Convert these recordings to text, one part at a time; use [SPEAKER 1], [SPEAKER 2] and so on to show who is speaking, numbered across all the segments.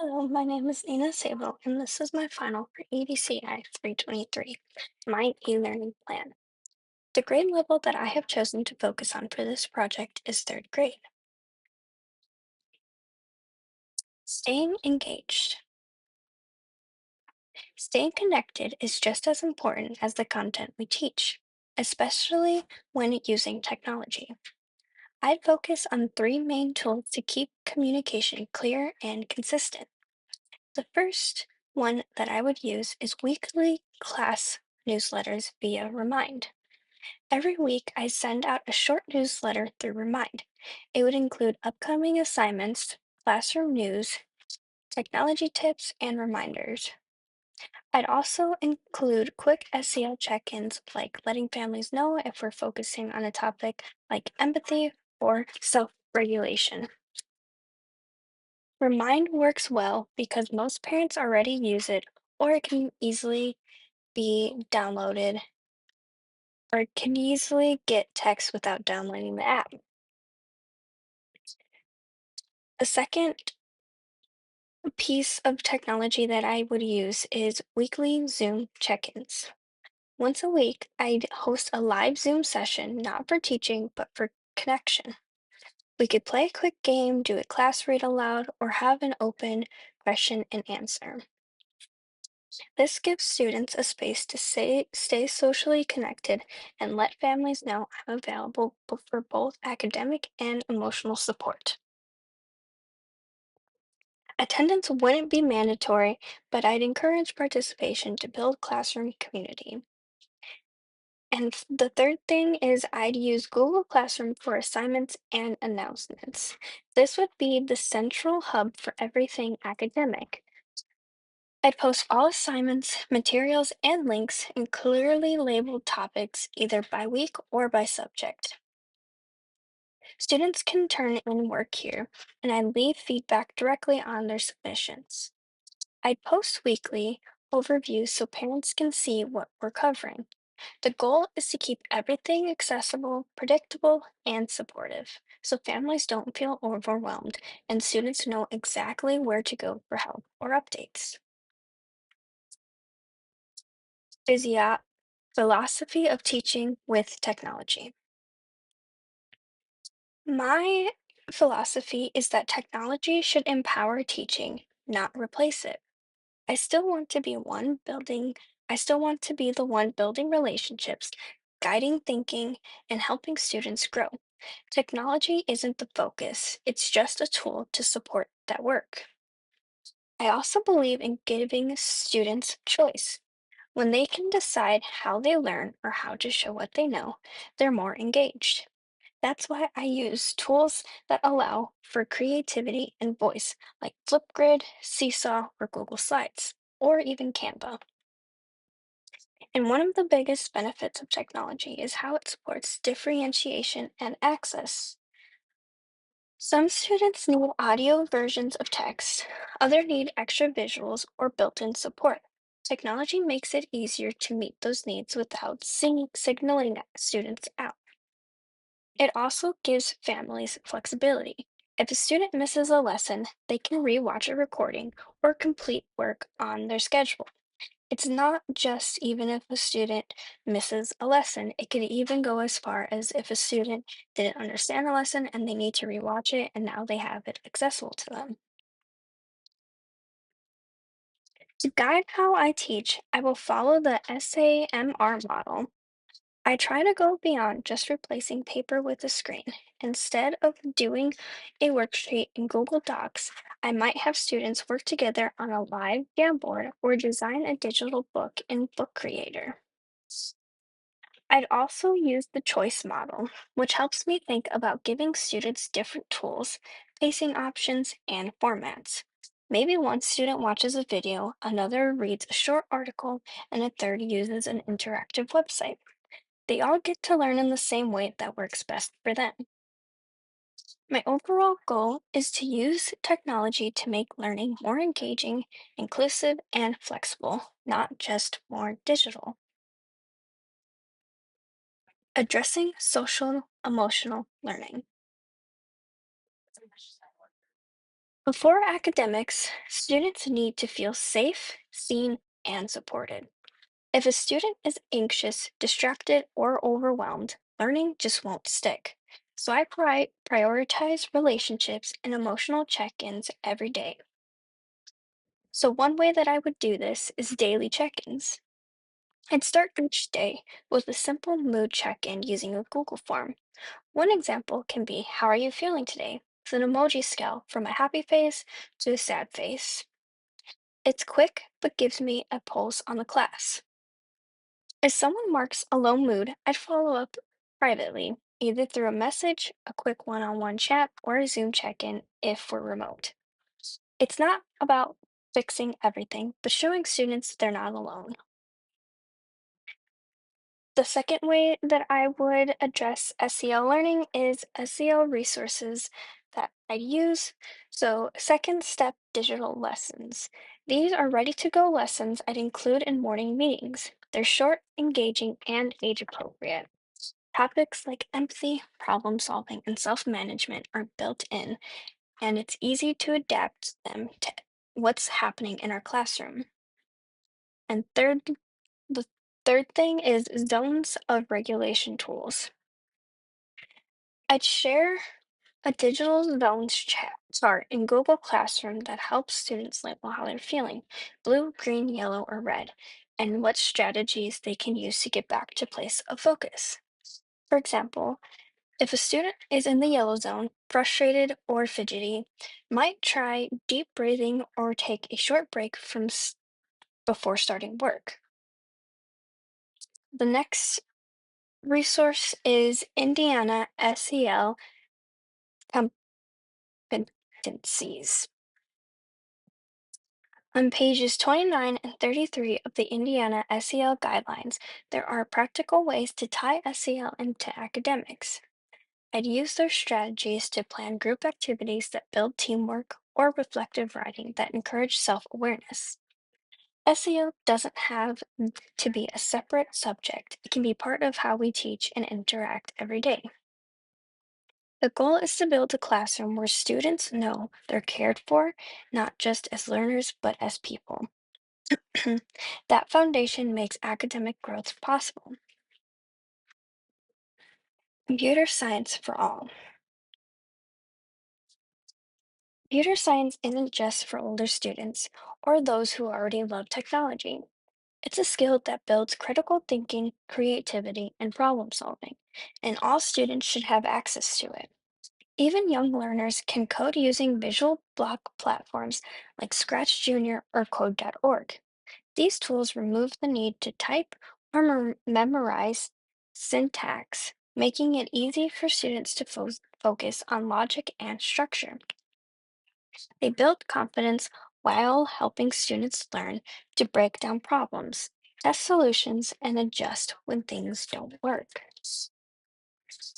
[SPEAKER 1] Hello, my name is Nina Sabo, and this is my final for EDCI 323, my e-learning plan. The grade level that I have chosen to focus on for this project is third grade. Staying engaged. Staying connected is just as important as the content we teach, especially when using technology. I'd focus on three main tools to keep communication clear and consistent. The first one that I would use is weekly class newsletters via Remind. Every week, I send out a short newsletter through Remind. It would include upcoming assignments, classroom news, technology tips, and reminders. I'd also include quick SEL check ins like letting families know if we're focusing on a topic like empathy or self regulation. Remind works well because most parents already use it or it can easily be downloaded or can easily get text without downloading the app. The second piece of technology that I would use is weekly Zoom check-ins. Once a week, I'd host a live Zoom session, not for teaching, but for connection. We could play a quick game, do a class read aloud, or have an open question and answer. This gives students a space to stay socially connected and let families know I'm available for both academic and emotional support. Attendance wouldn't be mandatory, but I'd encourage participation to build classroom community. And the third thing is I'd use Google Classroom for assignments and announcements. This would be the central hub for everything academic. I'd post all assignments, materials, and links in clearly labeled topics either by week or by subject. Students can turn in work here, and I leave feedback directly on their submissions. I'd post weekly overviews so parents can see what we're covering. The goal is to keep everything accessible, predictable, and supportive, so families don't feel overwhelmed and students know exactly where to go for help or updates. Physio- Philosophy of teaching with technology. My philosophy is that technology should empower teaching, not replace it. I still want to be one building, I still want to be the one building relationships, guiding thinking, and helping students grow. Technology isn't the focus, it's just a tool to support that work. I also believe in giving students choice. When they can decide how they learn or how to show what they know, they're more engaged. That's why I use tools that allow for creativity and voice, like Flipgrid, Seesaw, or Google Slides, or even Canva. And one of the biggest benefits of technology is how it supports differentiation and access. Some students need audio versions of text, others need extra visuals or built-in support. Technology makes it easier to meet those needs without signaling students out. It also gives families flexibility. If a student misses a lesson, they can rewatch a recording or complete work on their schedule. It's not just even if a student misses a lesson, it could even go as far as if a student didn't understand the lesson and they need to rewatch it and now they have it accessible to them. To guide how I teach, I will follow the SAMR model. I try to go beyond just replacing paper with a screen. Instead of doing a worksheet in Google Docs, I might have students work together on a live Jamboard or design a digital book in Book Creator. I'd also use the choice model, which helps me think about giving students different tools, pacing options, and formats. Maybe one student watches a video, another reads a short article, and a third uses an interactive website. They all get to learn in the same way that works best for them. My overall goal is to use technology to make learning more engaging, inclusive, and flexible, not just more digital. Addressing social emotional learning. Before academics, students need to feel safe, seen, and supported. If a student is anxious, distracted, or overwhelmed, learning just won't stick. So I prioritize relationships and emotional check ins every day. So, one way that I would do this is daily check ins. I'd start each day with a simple mood check in using a Google form. One example can be, how are you feeling today? With an emoji scale from a happy face to a sad face. It's quick, but gives me a pulse on the class. If someone marks a low mood, I'd follow up privately, either through a message, a quick one on one chat, or a Zoom check in if we're remote. It's not about fixing everything, but showing students they're not alone. The second way that I would address SEL learning is SEL resources that I use. So, second step digital lessons. These are ready to go lessons I'd include in morning meetings. They're short, engaging, and age appropriate. Topics like empathy, problem solving, and self management are built in, and it's easy to adapt them to what's happening in our classroom. And the third thing is zones of regulation tools. I'd share a digital zones chart in Google Classroom that helps students label how they're feeling, blue, green, yellow, or red, and what strategies they can use to get back to place of focus. For example, if a student is in the yellow zone, frustrated or fidgety, might try deep breathing or take a short break before starting work. The next resource is Indiana SEL competencies. On pages 29 and 33 of the Indiana SEL guidelines, there are practical ways to tie SEL into academics. I'd use their strategies to plan group activities that build teamwork or reflective writing that encourage self awareness. SEL doesn't have to be a separate subject, it can be part of how we teach and interact every day. The goal is to build a classroom where students know they're cared for, not just as learners, but as people. That foundation makes academic growth possible. Computer science for all. Computer science isn't just for older students or those who already love technology. It's a skill that builds critical thinking, creativity, and problem solving, and all students should have access to it. Even young learners can code using visual block platforms like Scratch Junior or Code.org. These tools remove the need to type or memorize syntax, making it easy for students to focus on logic and structure. They build confidence while helping students learn to break down problems, test solutions, and adjust when things don't work.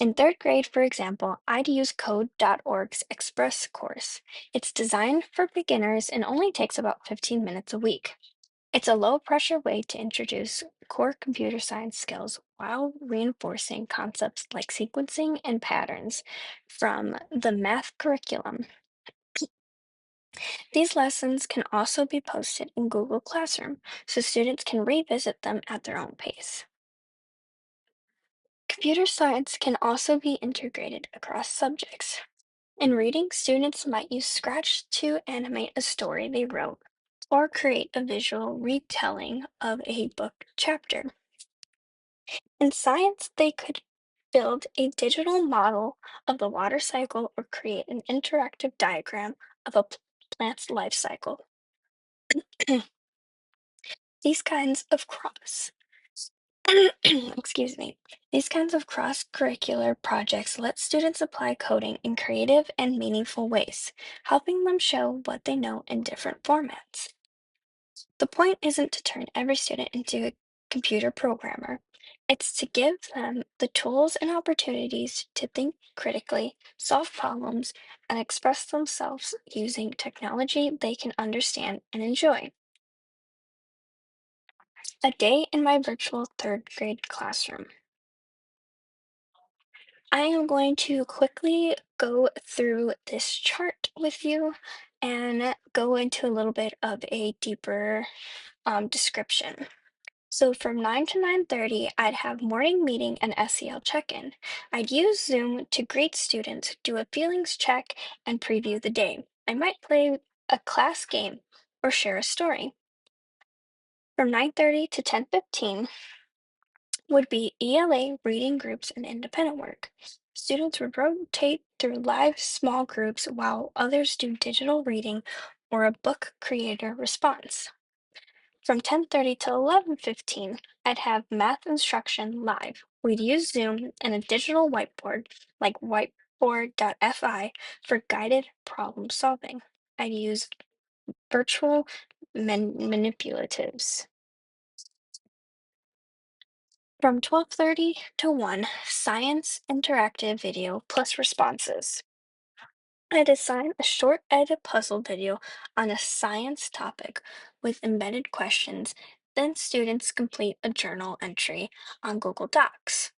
[SPEAKER 1] In third grade, for example, I'd use Code.org's Express course. It's designed for beginners and only takes about 15 minutes a week. It's a low pressure way to introduce core computer science skills while reinforcing concepts like sequencing and patterns from the math curriculum. These lessons can also be posted in Google Classroom so students can revisit them at their own pace. Computer science can also be integrated across subjects. In reading, students might use Scratch to animate a story they wrote or create a visual retelling of a book chapter. In science, they could build a digital model of the water cycle or create an interactive diagram of a plant's life cycle. These kinds of excuse me, these kinds of cross-curricular projects let students apply coding in creative and meaningful ways, helping them show what they know in different formats. The point isn't to turn every student into a computer programmer. It's to give them the tools and opportunities to think critically, solve problems, and express themselves using technology they can understand and enjoy. A day in my virtual third grade classroom. I am going to quickly go through this chart with you and go into a little bit of a deeper description. So from 9 to 9:30, I'd have morning meeting and SEL check-in. I'd use Zoom to greet students, do a feelings check, and preview the day. I might play a class game or share a story. From 9:30 to 10:15 would be ELA reading groups and independent work. Students would rotate through live small groups while others do digital reading or a book creator response. From 10:30 to 11:15, I'd have math instruction live. We'd use Zoom and a digital whiteboard like whiteboard.fi for guided problem solving. I'd use virtual manipulatives. From 12:30 to 1, science interactive video plus responses. I design a short edit puzzle video on a science topic with embedded questions. Then students complete a journal entry on Google Docs.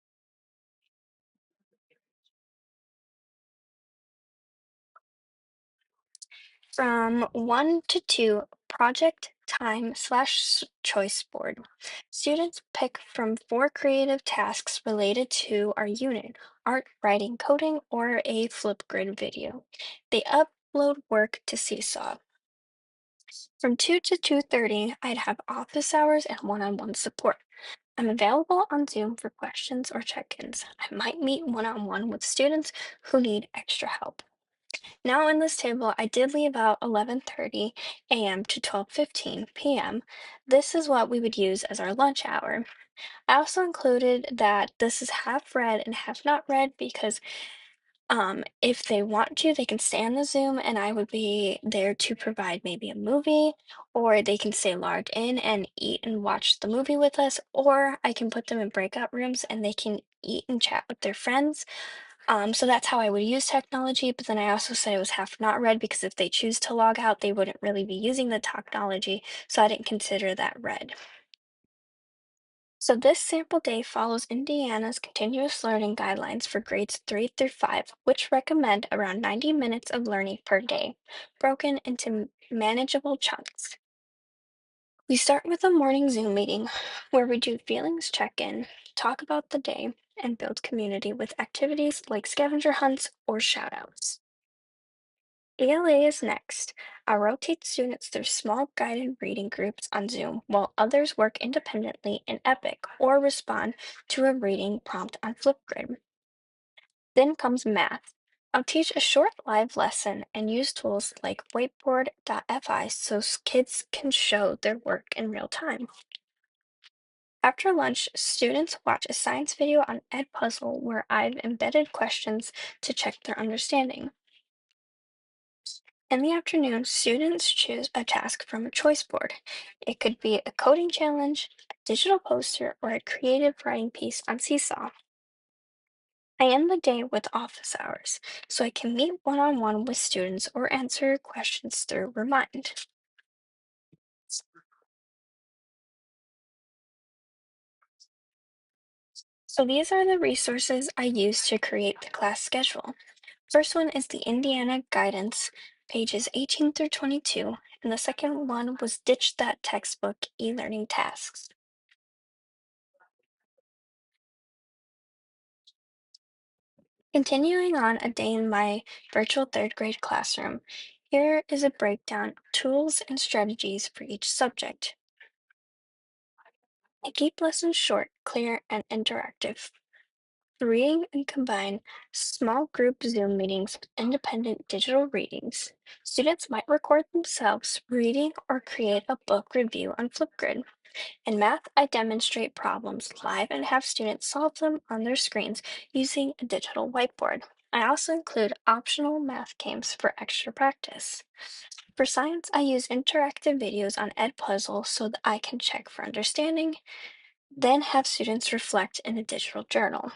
[SPEAKER 1] From 1 to 2, project time slash choice board. Students pick from 4 creative tasks related to our unit, art, writing, coding, or a Flipgrid video. They upload work to Seesaw. From 2 to 2:30, I'd have office hours and one-on-one support. I'm available on Zoom for questions or check-ins. I might meet one-on-one with students who need extra help. Now in this table, I did leave out 11:30 a.m. to 12:15 p.m. This is what we would use as our lunch hour. I also included that this is half read and half not read because if they want to, they can stay on the Zoom and I would be there to provide maybe a movie, or they can stay logged in and eat and watch the movie with us, or I can put them in breakout rooms and they can eat and chat with their friends. So that's how I would use technology, but then I also said it was half not read because if they choose to log out, they wouldn't really be using the technology, so I didn't consider that read. So this sample day follows Indiana's continuous learning guidelines for grades 3 through 5, which recommend around 90 minutes of learning per day, broken into manageable chunks. We start with a morning Zoom meeting where we do feelings check-in, talk about the day, and build community with activities like scavenger hunts or shoutouts. ELA is next. I'll rotate students through small guided reading groups on Zoom while others work independently in Epic or respond to a reading prompt on Flipgrid. Then comes math. I'll teach a short live lesson and use tools like whiteboard.fi so kids can show their work in real time. After lunch, students watch a science video on Edpuzzle where I've embedded questions to check their understanding. In the afternoon, students choose a task from a choice board. It could be a coding challenge, a digital poster, or a creative writing piece on Seesaw. I end the day with office hours, so I can meet one-on-one with students or answer questions through Remind. So these are the resources I use to create the class schedule. First one is the Indiana Guidance, pages 18 through 22, and the second one was Ditch That Textbook e-learning tasks. Continuing on a day in my virtual third grade classroom, here is a breakdown of tools and strategies for each subject. I keep lessons short, clear, and interactive. Reading and combine small group Zoom meetings with independent digital readings. Students might record themselves reading or create a book review on Flipgrid. In math, I demonstrate problems live and have students solve them on their screens using a digital whiteboard. I also include optional math games for extra practice. For science, I use interactive videos on Edpuzzle so that I can check for understanding, then have students reflect in a digital journal.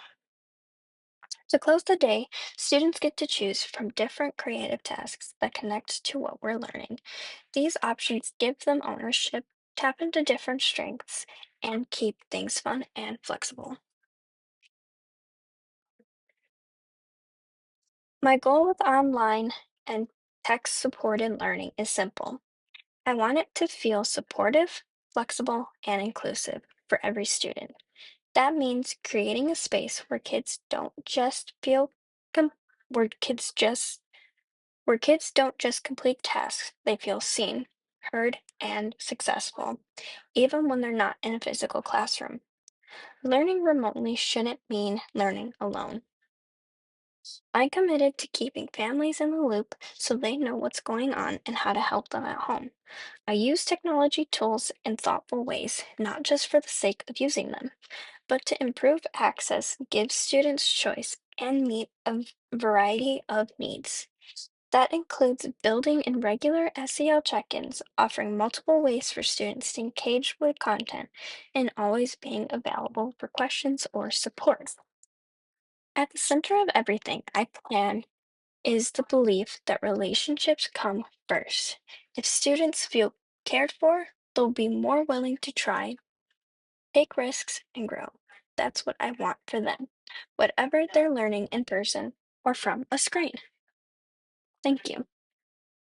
[SPEAKER 1] To close the day, students get to choose from different creative tasks that connect to what we're learning. These options give them ownership, tap into different strengths, and keep things fun and flexible. My goal with online and tech-supported learning is simple. I want it to feel supportive, flexible, and inclusive for every student. That means creating a space where kids don't just feel com- where kids just where kids don't just complete tasks, they feel seen, heard, and successful, even when they're not in a physical classroom. Learning remotely shouldn't mean learning alone. I committed to keeping families in the loop so they know what's going on and how to help them at home. I use technology tools in thoughtful ways, not just for the sake of using them, but to improve access, give students choice, and meet a variety of needs. That includes building in regular SEL check-ins, offering multiple ways for students to engage with content, and always being available for questions or support. At the center of everything I plan is the belief that relationships come first. If students feel cared for, they'll be more willing to try, take risks, and grow. That's what I want for them, whatever they're learning in person or from a screen. Thank you.